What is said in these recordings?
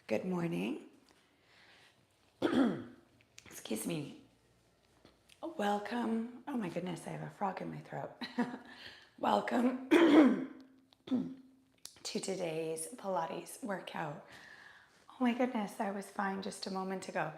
Good morning. Excuse me. Welcome. Oh my goodness, I have a frog in my throat. Welcome to today's Pilates workout. Oh my goodness, I was fine just a moment ago.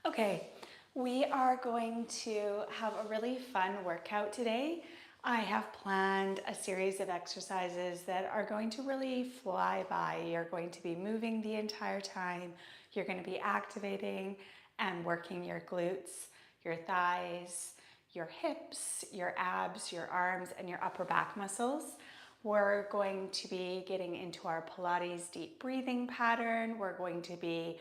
Okay, we are going to have a really fun workout today. I have planned a series of exercises that are going to really fly by. You're going to be moving the entire time. You're going to be activating and working your glutes, your thighs, your hips, your abs, your arms, and your upper back muscles. We're going to be getting into our Pilates deep breathing pattern. We're going to be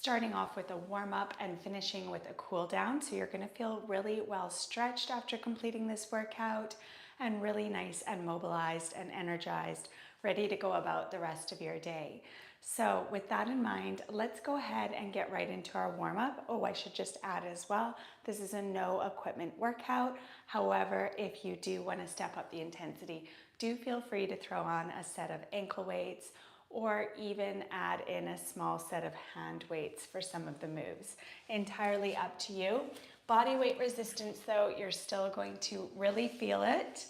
starting off with a warm up and finishing with a cool down. So you're going to feel really well stretched after completing this workout and really nice and mobilized and energized, ready to go about the rest of your day. So with that in mind, let's go ahead and get right into our warm up. Oh, I should just add as well, this is a no equipment workout. However, if you do want to step up the intensity, do feel free to throw on a set of ankle weights or even add in a small set of hand weights for some of the moves. Entirely up to you. Body weight resistance though, you're still going to really feel it.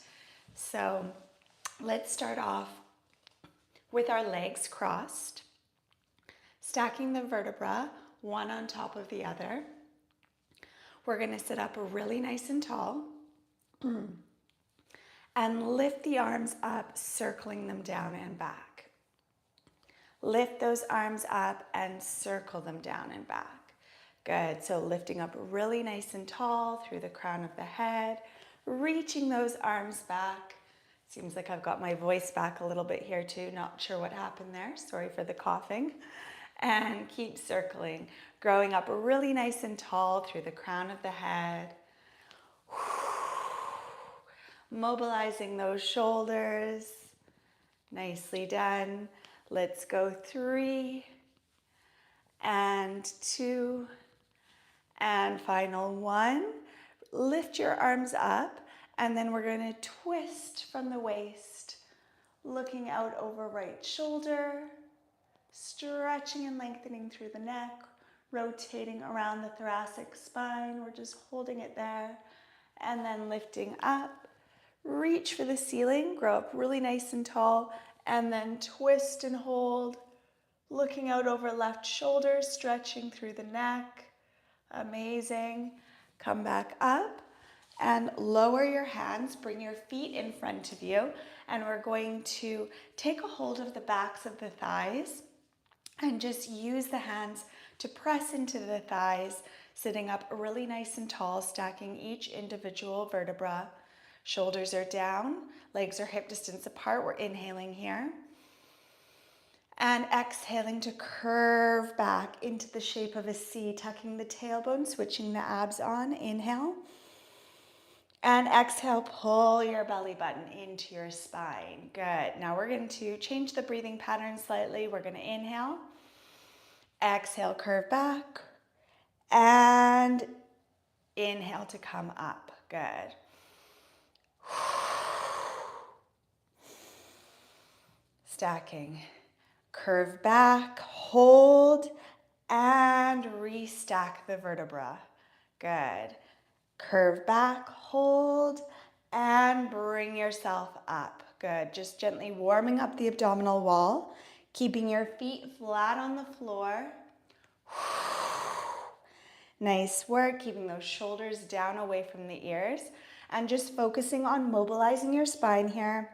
So let's start off with our legs crossed, stacking the vertebra one on top of the other. We're going to sit up really nice and tall and lift the arms up, circling them down and back. Lift those arms up and circle them down and back. Good, so lifting up really nice and tall through the crown of the head, reaching those arms back. Seems like I've got my voice back a little bit here too, not sure what happened there, sorry for the coughing. And keep circling, growing up really nice and tall through the crown of the head. Mobilizing those shoulders, nicely done. Let's go 3 and 2 and final 1. Lift your arms up and then we're going to twist from the waist, looking out over right shoulder, stretching and lengthening through the neck, rotating around the thoracic spine. We're just holding it there and then lifting up. Reach for the ceiling, grow up really nice and tall, and then twist and hold, looking out over left shoulder, stretching through the neck. Amazing. Come back up and lower your hands, bring your feet in front of you, and we're going to take a hold of the backs of the thighs and just use the hands to press into the thighs, sitting up really nice and tall, stacking each individual vertebra. Shoulders are down, legs are hip distance apart. We're inhaling here. And exhaling to curve back into the shape of a C, tucking the tailbone, switching the abs on. Inhale. And exhale, pull your belly button into your spine. Good. Now we're going to change the breathing pattern slightly. We're going to inhale. Exhale, curve back. And inhale to come up. Good. Stacking. Curve back, hold, and restack the vertebra. Good. Curve back, hold, and bring yourself up. Good. Just gently warming up the abdominal wall, keeping your feet flat on the floor. Nice work, keeping those shoulders down away from the ears, and just focusing on mobilizing your spine here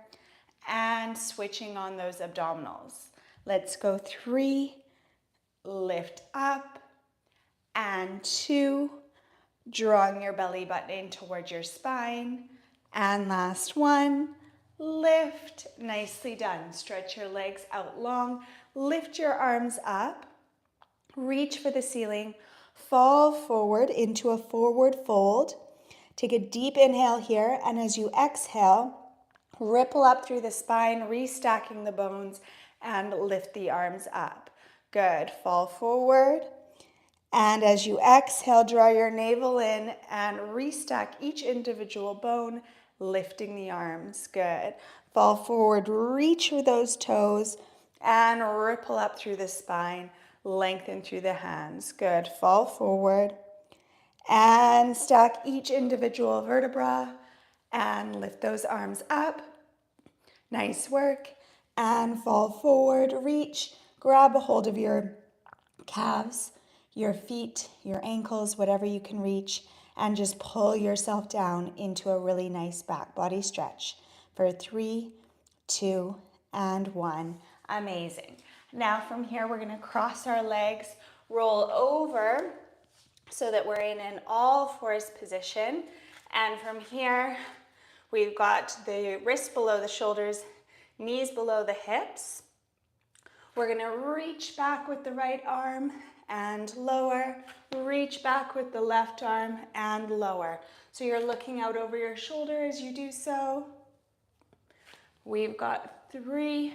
and switching on those abdominals. Let's go 3, lift up, and 2, drawing your belly button in towards your spine, and last 1, lift, nicely done. Stretch your legs out long, lift your arms up, reach for the ceiling, fall forward into a forward fold. Take a deep inhale here, and as you exhale, ripple up through the spine, restacking the bones, and lift the arms up. Good. Fall forward. And as you exhale, draw your navel in and restack each individual bone, lifting the arms. Good. Fall forward, reach for those toes, and ripple up through the spine, lengthen through the hands. Good. Fall forward and stack each individual vertebra and lift those arms up. Nice work. And fall forward, reach, grab a hold of your calves, your feet, your ankles, whatever you can reach, and just pull yourself down into a really nice back body stretch for 3, 2, and 1. Amazing. Now from here, we're going to cross our legs, roll over so that we're in an all fours position. And from here, we've got the wrists below the shoulders, knees below the hips. We're going to reach back with the right arm and lower, reach back with the left arm and lower. So you're looking out over your shoulder as you do so. We've got 3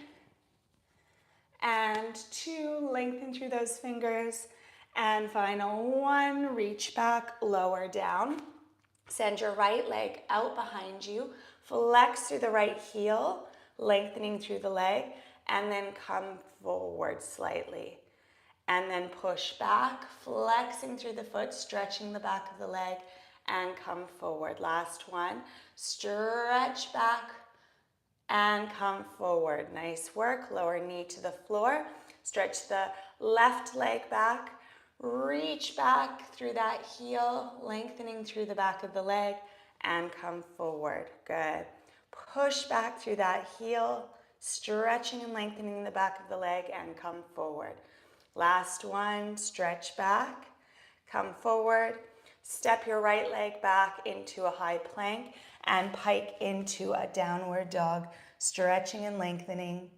and 2, lengthen through those fingers. And final 1, reach back, lower down. Send your right leg out behind you, flex through the right heel, lengthening through the leg, and then come forward slightly. And then push back, flexing through the foot, stretching the back of the leg, and come forward. Last one, stretch back and come forward. Nice work. Lower knee to the floor. Stretch the left leg back. Reach back through that heel, lengthening through the back of the leg, and come forward. Good. Push back through that heel, stretching and lengthening the back of the leg, and come forward. Last one, stretch back, come forward, step your right leg back into a high plank, and pike into a downward dog, stretching and lengthening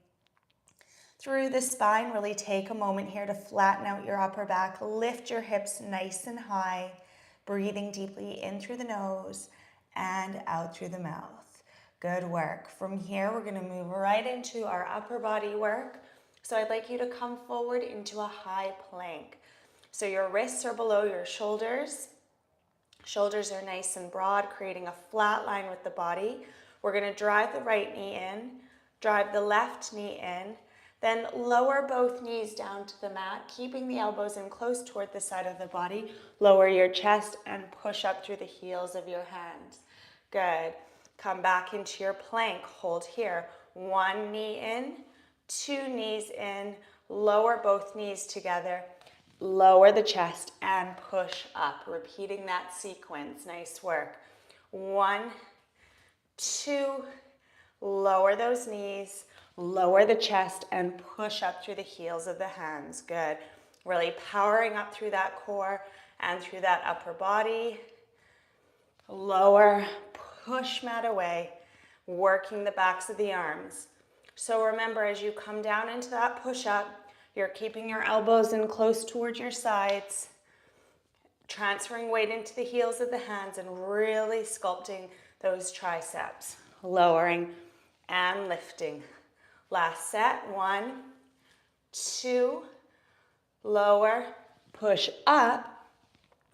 through the spine. Really take a moment here to flatten out your upper back. Lift your hips nice and high, breathing deeply in through the nose and out through the mouth. Good work. From here, we're going to move right into our upper body work. So I'd like you to come forward into a high plank. So your wrists are below your shoulders. Shoulders are nice and broad, creating a flat line with the body. We're going to drive the right knee in, drive the left knee in, then lower both knees down to the mat, keeping the elbows in close toward the side of the body. Lower your chest and push up through the heels of your hands. Good. Come back into your plank. Hold here. 1 knee in, 2 knees in, lower both knees together, lower the chest and push up. Repeating that sequence. Nice work. 1, 2, lower those knees, lower the chest and push up through the heels of the hands. Good. Really powering up through that core and through that upper body. Lower, push mat away, working the backs of the arms. So remember, as you come down into that push-up, you're keeping your elbows in close towards your sides, transferring weight into the heels of the hands and really sculpting those triceps. Lowering and lifting. Last set. 1, 2, lower, push up.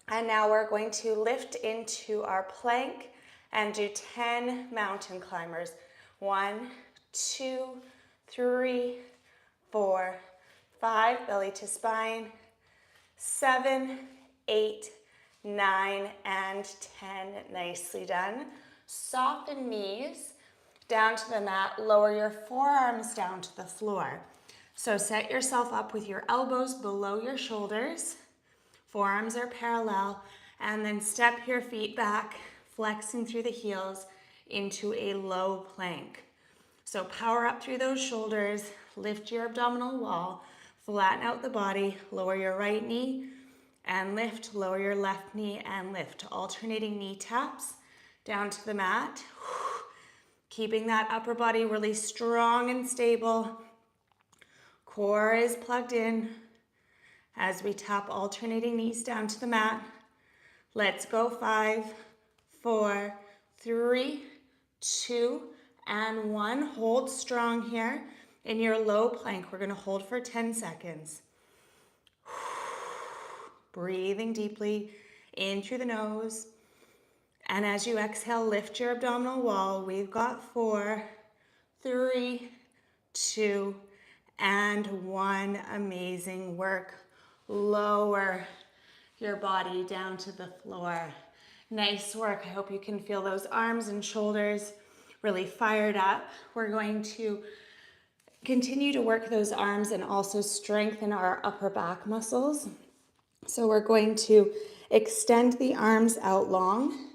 And now we're going to lift into our plank and do 10 mountain climbers. 1, 2, 3, 4, 5, belly to spine, 7, 8, 9, and 10. Nicely done. Soften knees down to the mat. Lower your forearms down to the floor. So set yourself up with your elbows below your shoulders. Forearms are parallel. And then step your feet back, flexing through the heels into a low plank. So power up through those shoulders, lift your abdominal wall, flatten out the body, lower your right knee and lift, lower your left knee and lift. Alternating knee taps down to the mat. Keeping that upper body really strong and stable. Core is plugged in as we tap alternating knees down to the mat. Let's go. 5, 4, 3, 2, and 1. Hold strong here in your low plank. We're going to hold for 10 seconds. Breathing deeply in through the nose. And as you exhale, lift your abdominal wall. We've got 4, 3, 2, and 1. Amazing work. Lower your body down to the floor. Nice work. I hope you can feel those arms and shoulders really fired up. We're going to continue to work those arms and also strengthen our upper back muscles. So we're going to extend the arms out long.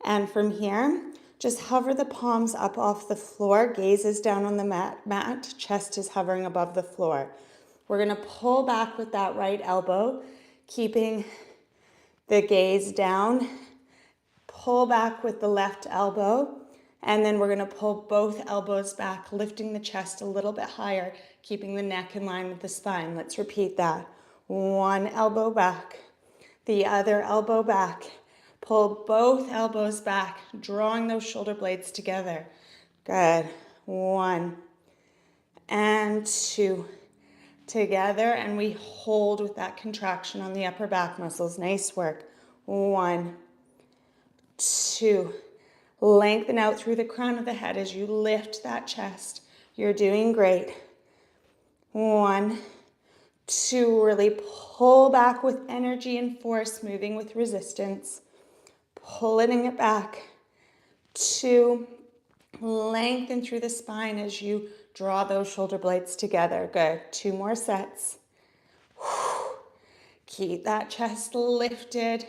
And from here, just hover the palms up off the floor. Gaze is down on the mat. Chest is hovering above the floor. We're going to pull back with that right elbow, keeping the gaze down. Pull back with the left elbow. And then we're going to pull both elbows back, lifting the chest a little bit higher, keeping the neck in line with the spine. Let's repeat that. One elbow back, the other elbow back. Pull both elbows back, drawing those shoulder blades together. Good. 1 and 2. Together, and we hold with that contraction on the upper back muscles. Nice work. 1, 2. Lengthen out through the crown of the head as you lift that chest. You're doing great. 1, 2. Really pull back with energy and force, moving with resistance. Pulling it back. 2. Lengthen through the spine as you draw those shoulder blades together. Good. 2 more sets. Keep that chest lifted.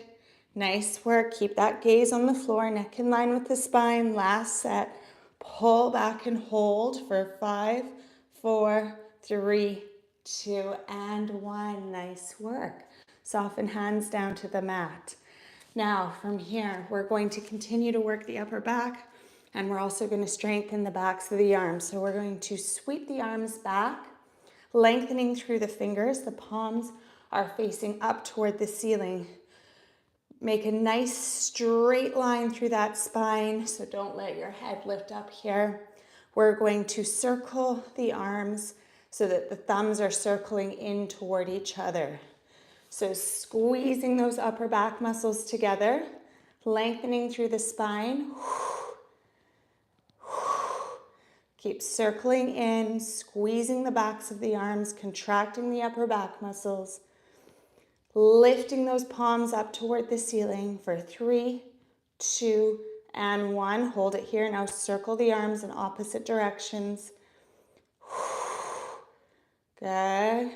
Nice work. Keep that gaze on the floor, neck in line with the spine. Last set. Pull back and hold for 5, 4, 3, 2, and 1. Nice work. Soften hands down to the mat. Now, from here, we're going to continue to work the upper back, and we're also going to strengthen the backs of the arms. So we're going to sweep the arms back, lengthening through the fingers. The palms are facing up toward the ceiling. Make a nice straight line through that spine, so don't let your head lift up here. We're going to circle the arms so that the thumbs are circling in toward each other. So squeezing those upper back muscles together, lengthening through the spine. Keep circling in, squeezing the backs of the arms, contracting the upper back muscles. Lifting those palms up toward the ceiling for 3, 2, and 1. Hold it here. Now circle the arms in opposite directions. Good.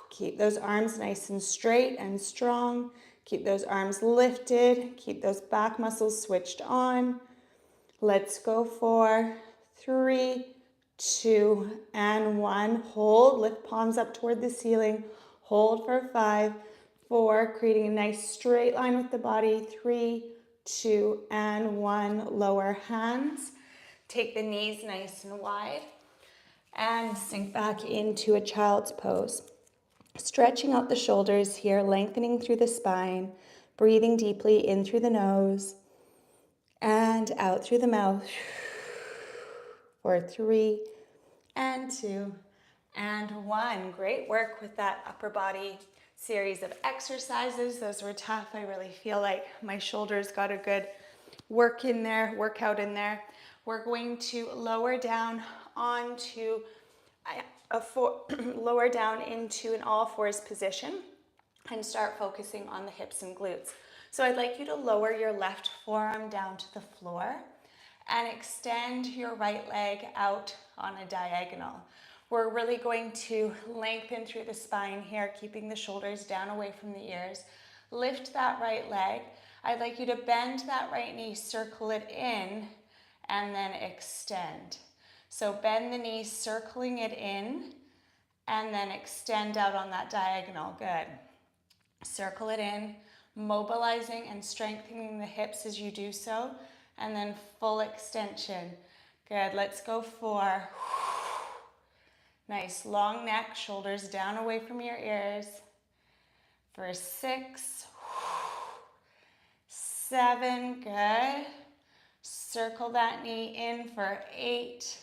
Keep those arms nice and straight and strong. Keep those arms lifted. Keep those back muscles switched on. Let's go for 3, 2, and 1. Hold. Lift palms up toward the ceiling. Hold for 5, 4, creating a nice straight line with the body. 3, 2, and 1. Lower hands. Take the knees nice and wide and sink back into a child's pose. Stretching out the shoulders here, lengthening through the spine, breathing deeply in through the nose and out through the mouth for 3 and 2 and 1. Great work with that upper body series of exercises. Those were tough. I really feel like my shoulders got a good workout in there. We're going to lower down onto lower down into an all fours position and start focusing on the hips and glutes. So I'd like you to lower your left forearm down to the floor and extend your right leg out on a diagonal. We're really going to lengthen through the spine here, keeping the shoulders down away from the ears. Lift that right leg. I'd like you to bend that right knee, circle it in, and then extend. So bend the knee, circling it in, and then extend out on that diagonal. Good. Circle it in, mobilizing and strengthening the hips as you do so, and then full extension. Good. Let's go for nice long neck, shoulders down away from your ears. For 6, 7, good. Circle that knee in for 8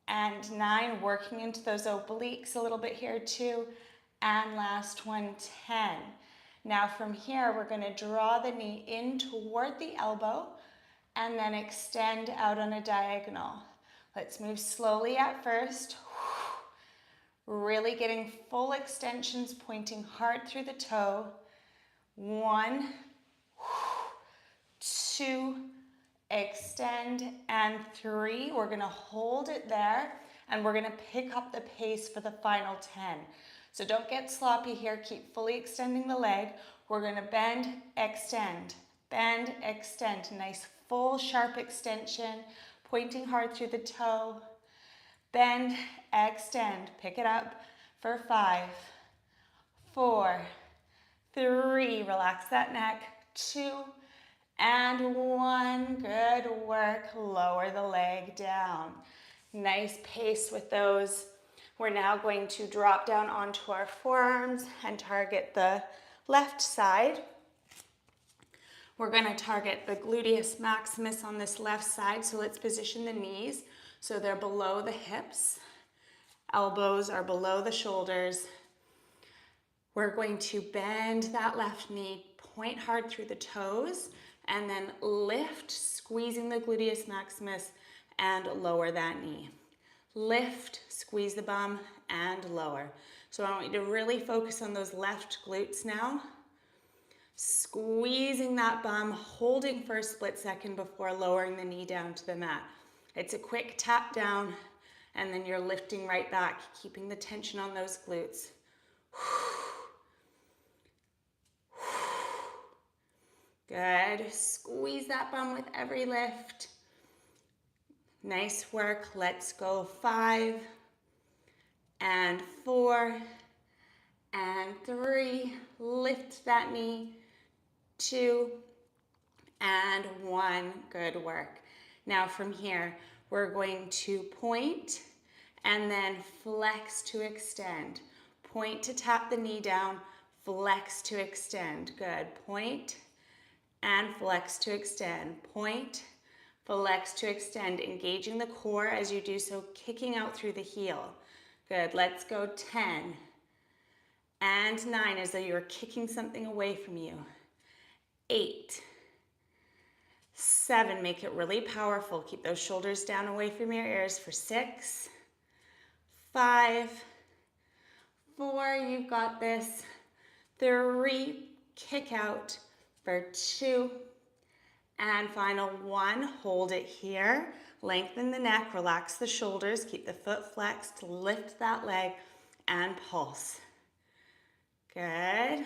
and 9, working into those obliques a little bit here too. And last one, 10. Now from here, we're going to draw the knee in toward the elbow and then extend out on a diagonal. Let's move slowly at first. Really getting full extensions, pointing hard through the toe. 1, 2, extend, and 3. We're gonna hold it there, and we're gonna pick up the pace for the final 10. So don't get sloppy here, keep fully extending the leg. We're gonna bend, extend, nice full sharp extension, pointing hard through the toe. Bend, extend, pick it up for 5, 4, 3, relax that neck, 2, and 1, good work, lower the leg down. Nice pace with those. We're now going to drop down onto our forearms and target the left side. We're gonna target the gluteus maximus on this left side, so let's position the knees so they're below the hips. Elbows are below the shoulders. We're going to bend that left knee, point hard through the toes, and then lift, squeezing the gluteus maximus, and lower that knee. Lift, squeeze the bum, and lower. So I want you to really focus on those left glutes now. Squeezing that bum, holding for a split second before lowering the knee down to the mat. It's a quick tap down, and then you're lifting right back, keeping the tension on those glutes. Good. Squeeze that bum with every lift. Nice work. Let's go. 5 and 4 and 3. Lift that knee. 2 and 1. Good work. Now from here, we're going to point and then flex to extend. Point to tap the knee down, flex to extend. Good. Point and flex to extend. Point, flex to extend. Engaging the core as you do so, kicking out through the heel. Good. Let's go. 10 and 9, as though you're kicking something away from you. 8, 7, make it really powerful. Keep those shoulders down away from your ears for 6, 5, 4, you've got this. 3, kick out for 2, and final 1, hold it here. Lengthen the neck, relax the shoulders, keep the foot flexed, lift that leg, and pulse. Good.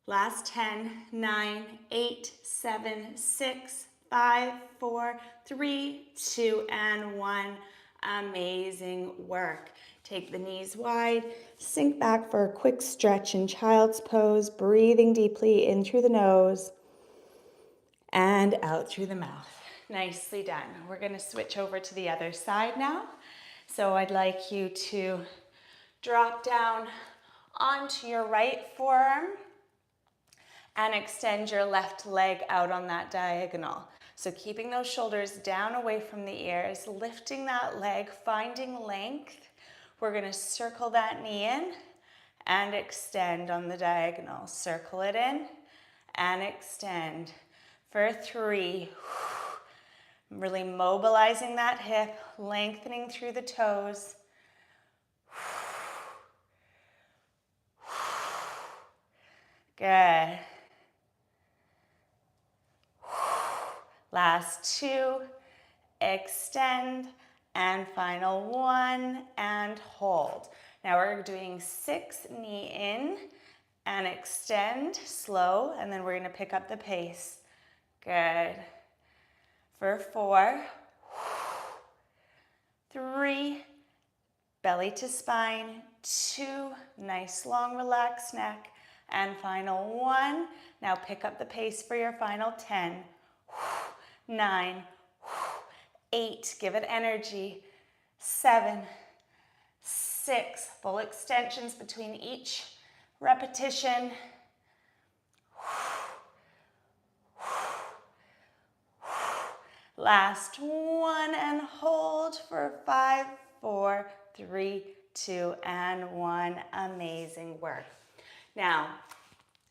Last 10, 9, 8, 7, 6, 5, 4, 3, 2, and 1. Amazing work. Take the knees wide, sink back for a quick stretch in child's pose, breathing deeply in through the nose and out through the mouth. Nicely done. We're going to switch over to the other side now. So I'd like you to drop down onto your right forearm and extend your left leg out on that diagonal. So keeping those shoulders down away from the ears, lifting that leg, finding length. We're gonna circle that knee in and extend on the diagonal. Circle it in and extend for 3. Really mobilizing that hip, lengthening through the toes. Good. Last 2, extend, and final 1, and hold. Now we're doing 6, knee in, and extend, slow, and then we're gonna pick up the pace. Good. For 4, 3, belly to spine, 2, nice long relaxed neck, and final 1. Now pick up the pace for your final 10. 9, 8, give it energy. 7, 6, full extensions between each repetition. Last 1, and hold for 5, 4, 3, 2, and 1. Amazing work. Now,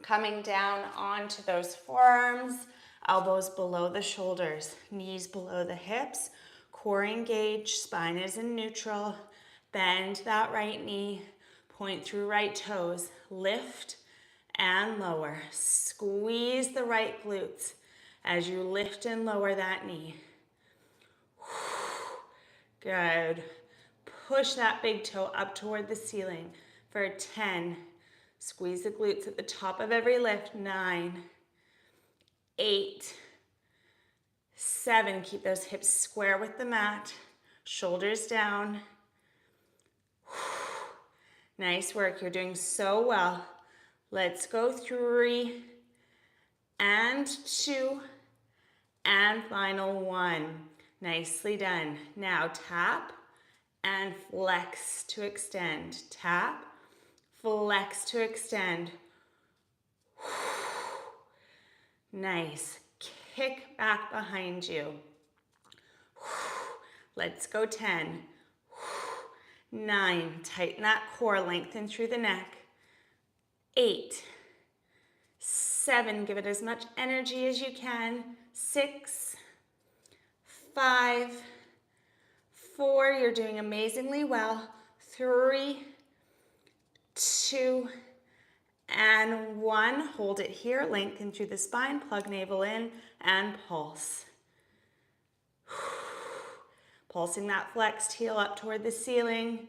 coming down onto those forearms, elbows below the shoulders, knees below the hips, Core engaged, spine is in neutral. Bend that right knee, point through right toes, lift and lower. Squeeze the right glutes as you lift and lower that knee. Good. Push that big toe up toward the ceiling for 10. Squeeze the glutes at the top of every lift. 9, 8, 7. Keep those hips square with the mat. Shoulders down. Nice work. You're doing so well. Let's go. 3 and 2 and final 1. Nicely done. Now tap and flex to extend. Tap, flex to extend. Nice. Kick back behind you. Let's go. 10, 9. Tighten that core, lengthen through the neck. 8, 7. Give it as much energy as you can. 6, 5, 4. You're doing amazingly well. 3, 2, and 1. Hold it here. Lengthen through the spine. Plug navel in and pulse. Pulsing that flexed heel up toward the ceiling.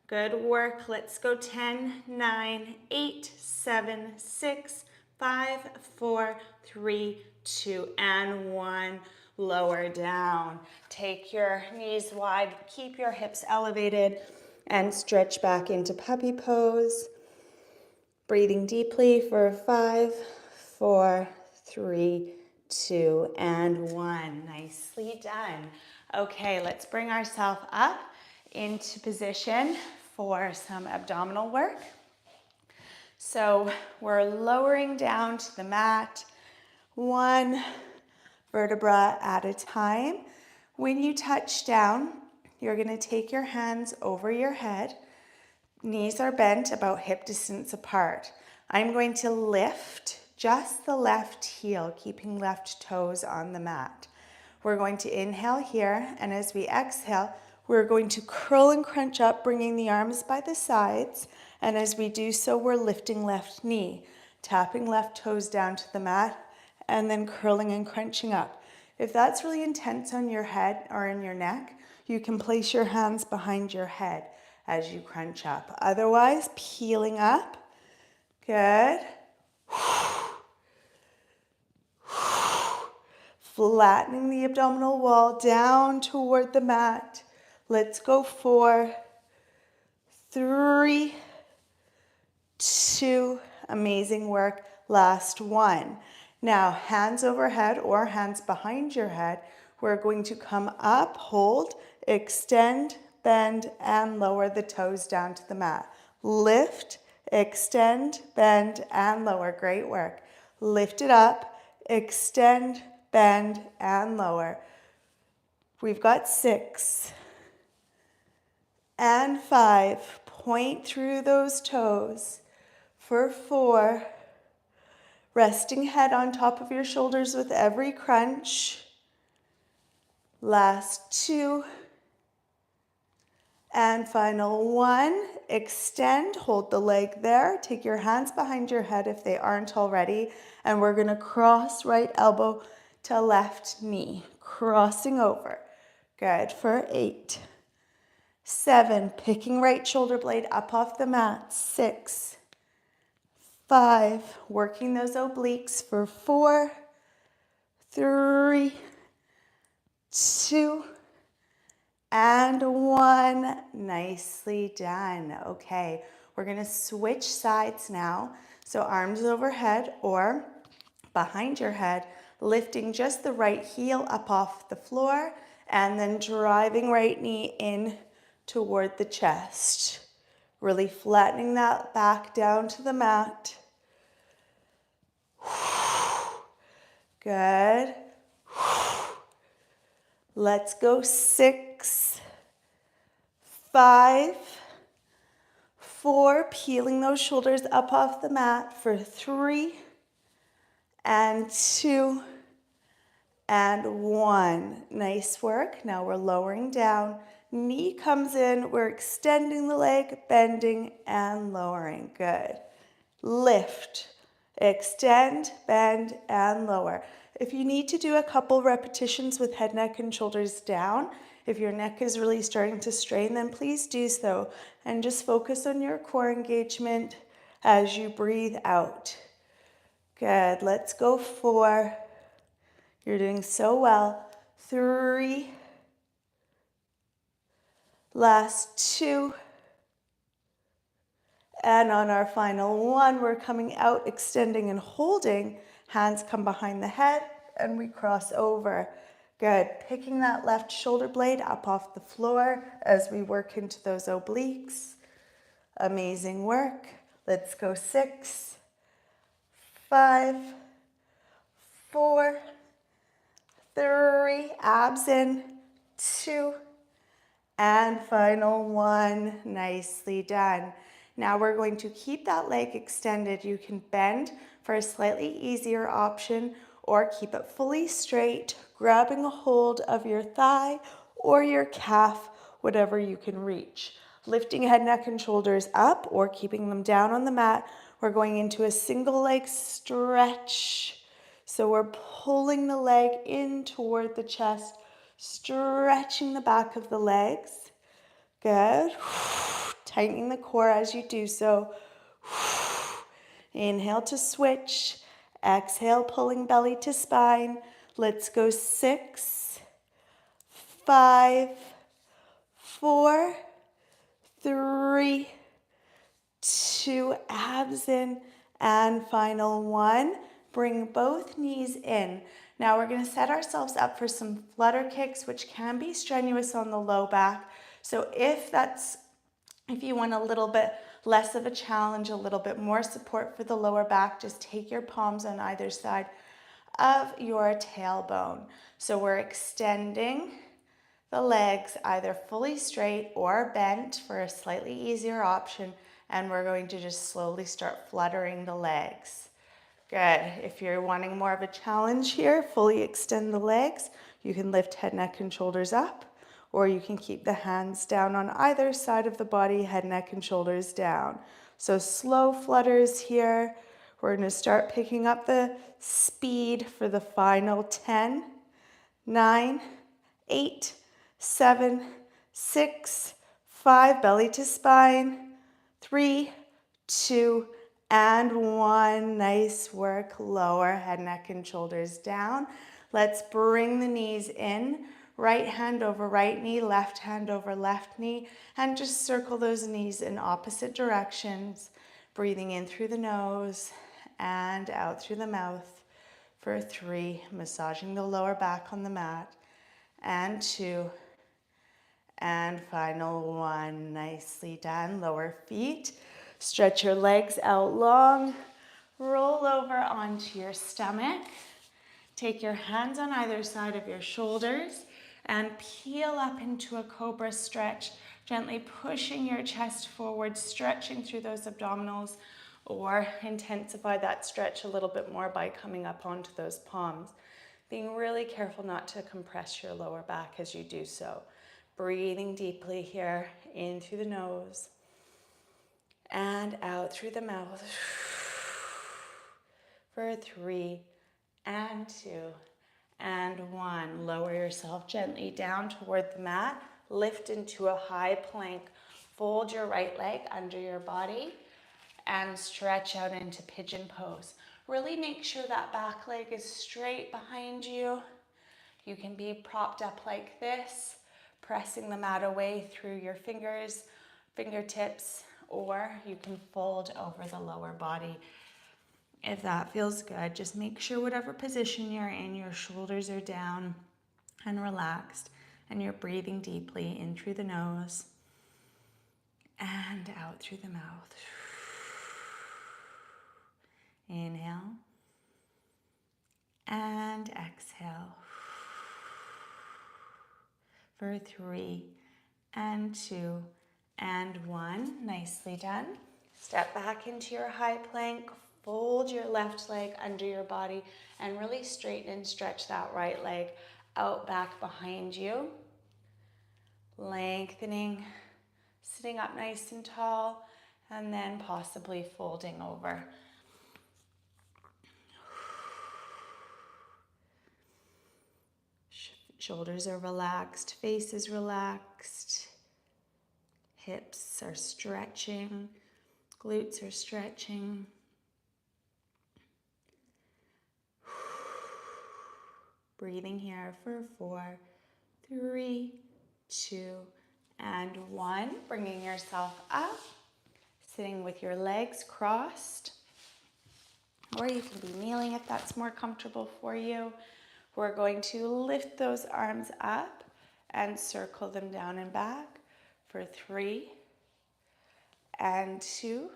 Good work. Let's go. 10, 9, 8, 7, 6, 5, 4, 3, 2, and 1. Lower down. Take your knees wide. Keep your hips elevated and stretch back into puppy pose. Breathing deeply for 5, 4, 3, 2, and 1. Nicely done. Okay, let's bring ourselves up into position for some abdominal work. So we're lowering down to the mat, 1 vertebra at a time. When you touch down, you're going to take your hands over your head. Knees are bent about hip distance apart. I'm going to lift just the left heel, keeping left toes on the mat. We're going to inhale here, and as we exhale, we're going to curl and crunch up, bringing the arms by the sides. And as we do so, we're lifting left knee, tapping left toes down to the mat, and then curling and crunching up. If that's really intense on your head or in your neck, you can place your hands behind your head as you crunch up. Otherwise, peeling up. Good. Flattening the abdominal wall down toward the mat. Let's go. 4, 3, 2. Amazing work. Last 1. Now, hands overhead or hands behind your head. We're going to come up, hold, extend, bend, and lower the toes down to the mat. Lift, extend, bend, and lower. Great work. Lift it up, extend, bend, and lower. We've got 6 and 5. Point through those toes. For 4. Resting head on top of your shoulders with every crunch. Last 2. And final 1. Extend, hold the leg there. Take your hands behind your head if they aren't already. And we're going to cross right elbow to left knee. Crossing over. Good. For 8. 7. Picking right shoulder blade up off the mat. 6. 5. Working those obliques for 4. 3. 2. And 1. Nicely done. Okay, we're going to switch sides now. So arms overhead or behind your head, lifting just the right heel up off the floor and then driving right knee in toward the chest. Really flattening that back down to the mat. Good. Let's go. 6, 5, 4. Peeling those shoulders up off the mat for 3 and 2 and 1. Nice work. Now we're lowering down. Knee comes in. We're extending the leg, bending and lowering. Good. Lift, extend, bend, and lower. If you need to do a couple repetitions with head, neck, and shoulders down, if your neck is really starting to strain, then please do so. And just focus on your core engagement as you breathe out. Good. Let's go 4. You're doing so well. 3. Last 2. And on our final 1, we're coming out, extending and holding. Hands come behind the head and we cross over. Good. Picking that left shoulder blade up off the floor as we work into those obliques. Amazing work. Let's go 6, 5, 4, 3, abs in, 2, and final 1. Nicely done. Now we're going to keep that leg extended. You can bend for a slightly easier option or keep it fully straight, grabbing a hold of your thigh or your calf, whatever you can reach. Lifting head, neck, and shoulders up or keeping them down on the mat. We're going into a single leg stretch. So we're pulling the leg in toward the chest, stretching the back of the legs. Good. Tightening the core as you do so. Inhale to switch. Exhale, pulling belly to spine. Let's go 6, 5, 4, 3, 2, abs in, and final 1. Bring both knees in. Now we're going to set ourselves up for some flutter kicks, which can be strenuous on the low back. So if you want a little bit less of a challenge, a little bit more support for the lower back, just take your palms on either side of your tailbone. So we're extending the legs either fully straight or bent for a slightly easier option, and we're going to just slowly start fluttering the legs. Good. If you're wanting more of a challenge here, fully extend the legs. You can lift head, neck, and shoulders up, or you can keep the hands down on either side of the body, head, neck, and shoulders down. So slow flutters here. We're going to start picking up the speed for the final 10, 9, 8, 7, 6, 5, belly to spine, 3, 2, and 1. Nice work. Lower head, neck, and shoulders down. Let's bring the knees in. Right hand over right knee, left hand over left knee, and just circle those knees in opposite directions. Breathing in through the nose and out through the mouth for 3. Massaging the lower back on the mat. And 2. And final 1. Nicely done. Lower feet. Stretch your legs out long. Roll over onto your stomach. Take your hands on either side of your shoulders and peel up into a cobra stretch, gently pushing your chest forward, stretching through those abdominals, or intensify that stretch a little bit more by coming up onto those palms. Being really careful not to compress your lower back as you do so. Breathing deeply here in through the nose and out through the mouth for 3 and 2 and 1. Lower yourself gently down toward the mat. Lift into a high plank. Fold your right leg under your body and stretch out into pigeon pose. Really make sure that back leg is straight behind you. You can be propped up like this, pressing the mat away through your fingers, fingertips, or you can fold over the lower body. If that feels good, just make sure whatever position you're in, your shoulders are down and relaxed, and you're breathing deeply in through the nose and out through the mouth. Inhale and exhale for 3 and 2 and 1. Nicely done. Step back into your high plank. fold your left leg under your body and really straighten and stretch that right leg out back behind you. Lengthening, sitting up nice and tall, and then possibly folding over. Shoulders are relaxed, face is relaxed, hips are stretching, glutes are stretching. Breathing here for 4, 3, 2, and 1. Bringing yourself up, sitting with your legs crossed, or you can be kneeling if that's more comfortable for you. We're going to lift those arms up and circle them down and back for 3, and 2,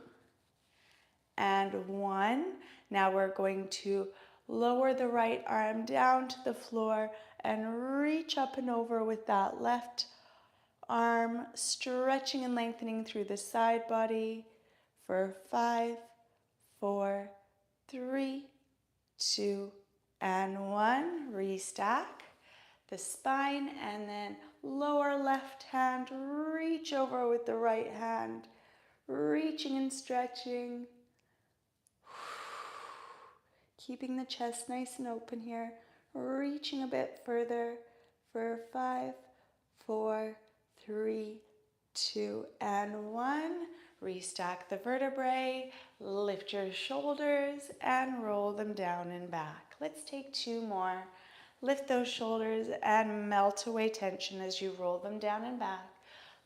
and 1. Now we're going to lower the right arm down to the floor and reach up and over with that left arm, stretching and lengthening through the side body for 5, 4, 3, 2, and 1. Restack the spine, and then lower left hand, reach over with the right hand, reaching and stretching. Keeping the chest nice and open here, reaching a bit further for 5, 4, 3, 2, and 1. Restack the vertebrae, lift your shoulders, and roll them down and back. Let's take 2 more. Lift those shoulders and melt away tension as you roll them down and back.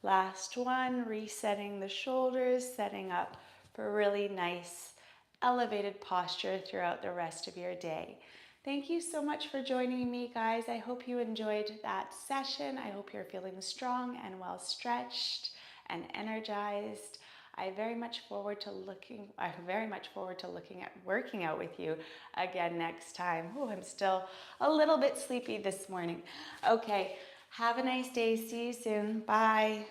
Last one, resetting the shoulders, setting up for really nice elevated posture throughout the rest of your day. Thank you so much for joining me, guys. I hope you enjoyed that session. I hope you're feeling strong and well stretched and energized. I very much forward to looking at working out with you again next time. Oh, I'm still a little bit sleepy this morning. Okay, have a nice day. See you soon. Bye.